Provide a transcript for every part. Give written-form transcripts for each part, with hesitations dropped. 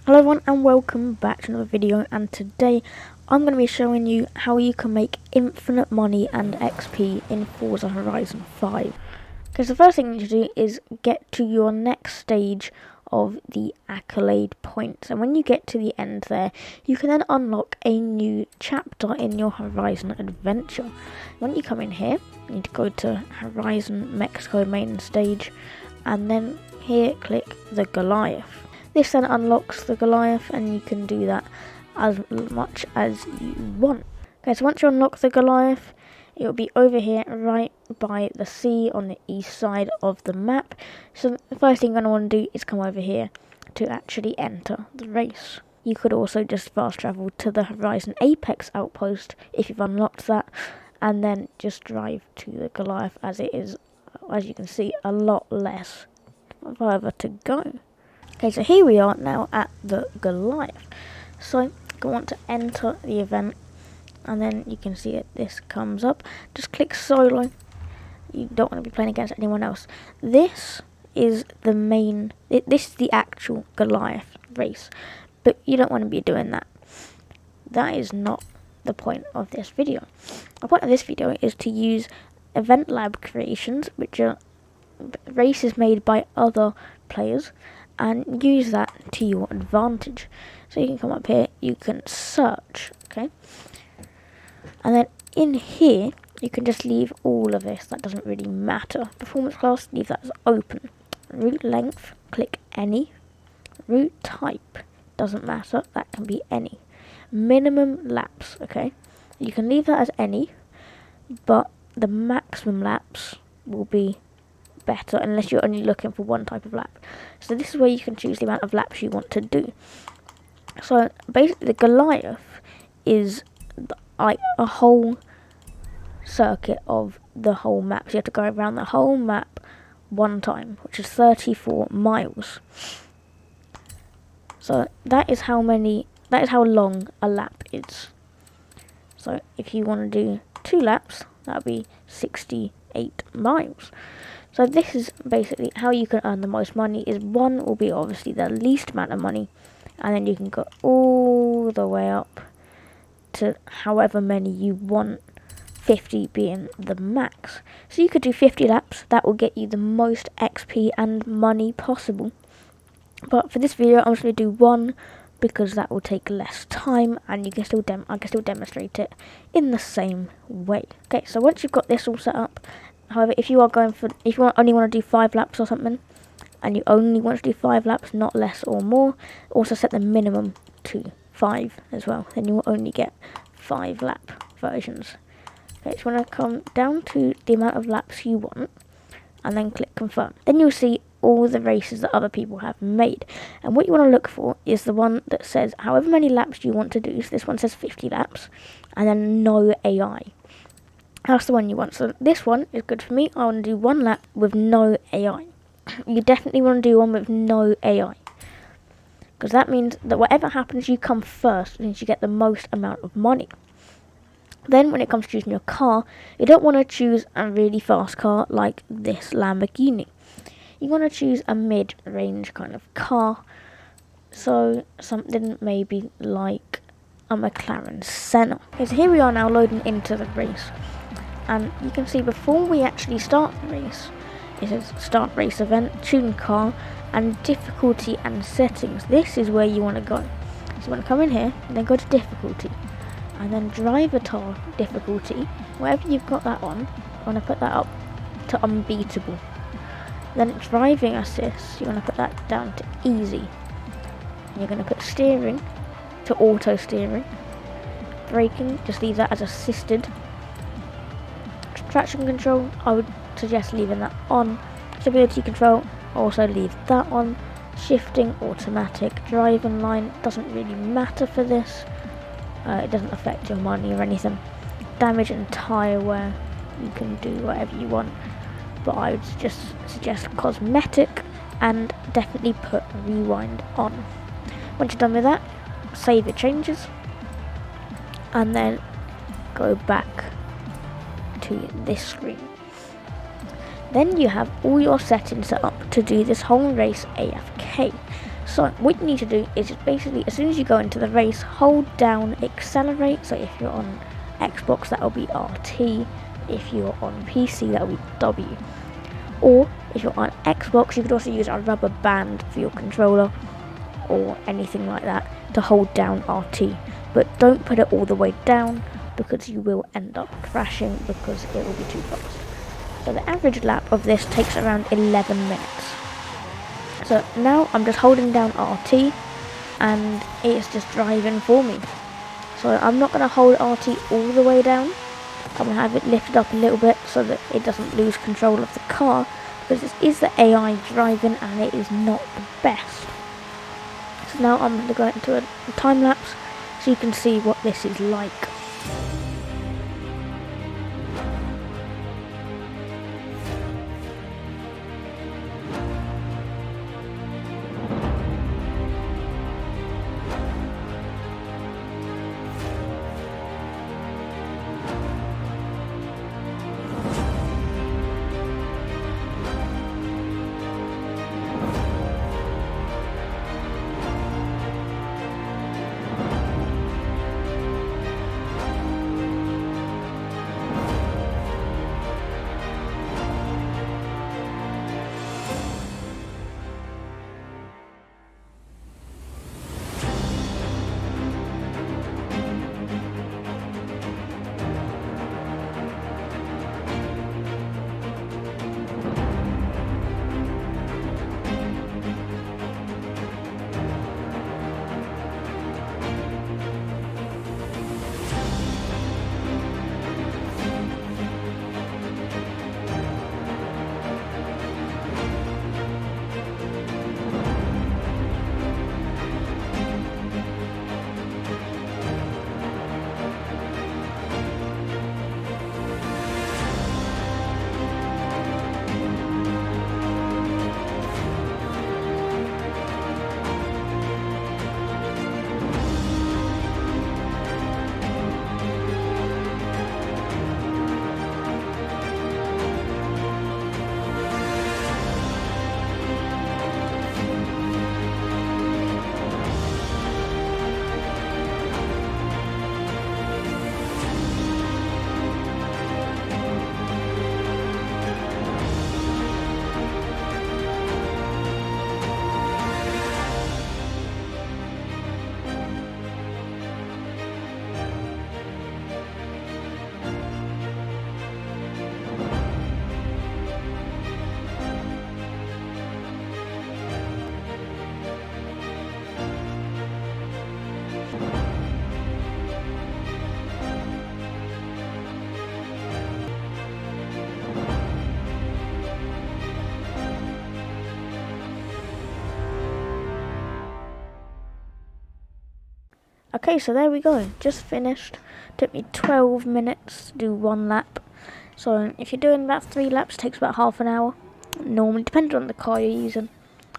Hello everyone and welcome back to another video, and today I'm going to be showing you how you can make infinite money and XP in Forza Horizon 5. Because the first thing you need to do is get to your next stage of the accolade points, and when you get to the end there, you can then unlock a new chapter in your Horizon adventure. When you come in here, you need to go to Horizon Mexico main stage, and then here click the Goliath. This then unlocks the Goliath, and you can do that as much as you want. Okay, so once you unlock the Goliath, it will be over here right by the sea on the east side of the map. So the first thing you're going to want to do is come over here to actually enter the race. You could also just fast travel to the Horizon Apex outpost if you've unlocked that, and then just drive to the Goliath, as it is, as you can see, a lot less further to go. Okay, so here we are now at the Goliath. So you want to enter the event, and then you can see it. This comes up. Just click solo. You don't want to be playing against anyone else. This is the main. This is the actual Goliath race, but you don't want to be doing that. That is not the point of this video. The point of this video is to use Event Lab creations, which are races made by other players, and use that to your advantage. So you can come up here, you can search, okay? And then in here, you can just leave all of this, that doesn't really matter. Performance class, leave that as open. Route length, click any. Route type, doesn't matter, that can be any. Minimum laps, okay? You can leave that as any, but the maximum laps will be better unless you're only looking for one type of lap. So this is where you can choose the amount of laps you want to do. So basically the Goliath is like a whole circuit of the whole map. So you have to go around the whole map one time, which is 34 miles. So that is how long a lap is. So if you want to do 2 laps, that would be 68 miles. So this is basically how you can earn the most money. Is 1 will be obviously the least amount of money, and then you can go all the way up to however many you want, 50 being the max. So you could do 50 laps, that will get you the most XP and money possible. But for this video, I'm just going to do 1 because that will take less time, and you can still I can still demonstrate it in the same way. Okay, so once you've got this all set up, however, if you only want to do 5 laps or something, and you only want to do 5 laps, not less or more, also set the minimum to 5 as well. Then you will only get 5 lap versions. Okay, so you want to come down to the amount of laps you want, and then click confirm. Then you'll see all the races that other people have made. And what you want to look for is the one that says however many laps you want to do. So this one says 50 laps, and then no AI. That's the one you want. So this one is good for me. I want to do 1 lap with no AI. You definitely want to do one with no AI, because that means that whatever happens, you come first, and you get the most amount of money. Then when it comes to choosing your car, you don't want to choose a really fast car like this Lamborghini. You want to choose a mid-range kind of car. So something maybe like a McLaren Senna. Okay, so here we are now loading into the race. And you can see before we actually start the race, it says start race event, tune car, and difficulty and settings. This is where you want to go. So you want to come in here, and then go to difficulty, and then driver difficulty, wherever you've got that on, you want to put that up to unbeatable. Then driving assist, you want to put that down to easy. And you're going to put steering to auto steering. Braking, just leave that as assisted. Traction control, I would suggest leaving that on. Stability control, also leave that on. Shifting, automatic. Driving line, doesn't really matter for this. It doesn't affect your money or anything. Damage and tyre wear, you can do whatever you want, but I would just suggest cosmetic, and definitely put rewind on. Once you're done with that, save your changes, and then go back to this screen. Then you have all your settings set up to do this whole race AFK. So what you need to do is just basically, as soon as you go into the race, hold down accelerate. So if you're on Xbox, that'll be RT. If you're on PC, that'll be W. Or if you're on Xbox, you could also use a rubber band for your controller or anything like that to hold down RT. But don't put it all the way down, because you will end up crashing because it will be too fast. So the average lap of this takes around 11 minutes. So now I'm just holding down RT and it's just driving for me. So I'm not going to hold RT all the way down. I'm going to have it lifted up a little bit so that it doesn't lose control of the car, because this is the AI driving and it is not the best. So now I'm going to go into a time lapse so you can see what this is like. Okay, so there we go, just finished. Took me 12 minutes to do one lap. So if you're doing about 3 laps, it takes about half an hour. Normally, depending on the car you're using.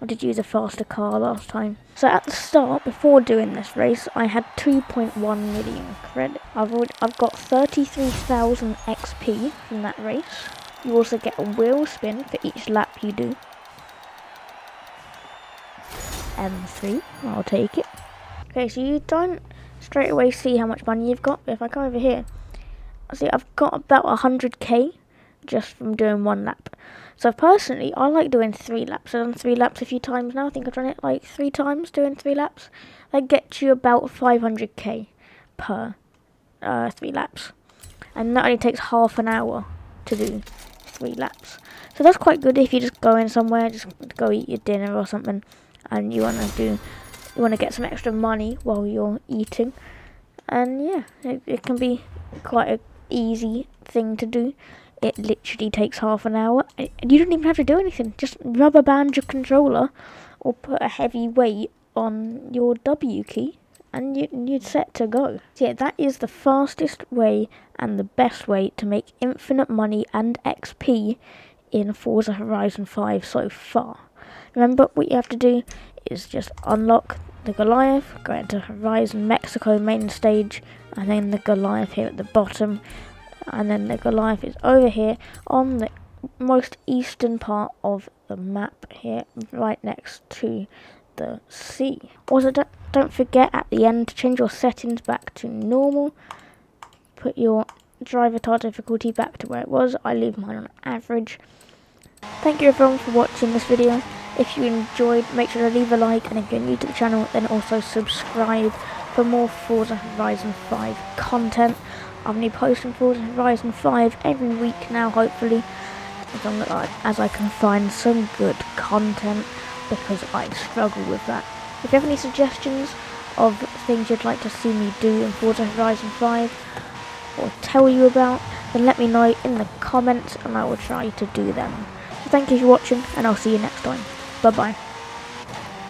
I did use a faster car last time. So at the start, before doing this race, I had 2.1 million credit. I've got 33,000 XP from that race. You also get a wheel spin for each lap you do. M3, I'll take it. Okay, so you don't straight away see how much money you've got. If I come over here, see I've got about 100k just from doing one lap. So personally, I like doing 3 laps. I've done 3 laps a few times now. I think I've done it like 3 times doing 3 laps. That gets you about 500k per 3 laps. And that only takes half an hour to do 3 laps. So that's quite good if you just go in somewhere, just go eat your dinner or something, and you want to get some extra money while you're eating. And yeah, it can be quite an easy thing to do. It literally takes half an hour. You don't even have to do anything. Just rubber band your controller or put a heavy weight on your W key and you're set to go. So yeah, that is the fastest way and the best way to make infinite money and XP in Forza Horizon 5 so far. Remember, what you have to do is just unlock the Goliath, go into Horizon Mexico main stage, and then the Goliath here at the bottom. And then the Goliath is over here on the most eastern part of the map here, right next to the sea. Also, don't forget at the end to change your settings back to normal. Put your driver tar difficulty back to where it was. I leave mine on average. Thank you everyone for watching this video. If you enjoyed, make sure to leave a like, and if you're new to the channel, then also subscribe for more Forza Horizon 5 content. I'm going to be posting Forza Horizon 5 every week now, hopefully, as long as I can find some good content, because I struggle with that. If you have any suggestions of things you'd like to see me do in Forza Horizon 5, or tell you about, then let me know in the comments and I will try to do them. So thank you for watching, and I'll see you next time. Bye bye.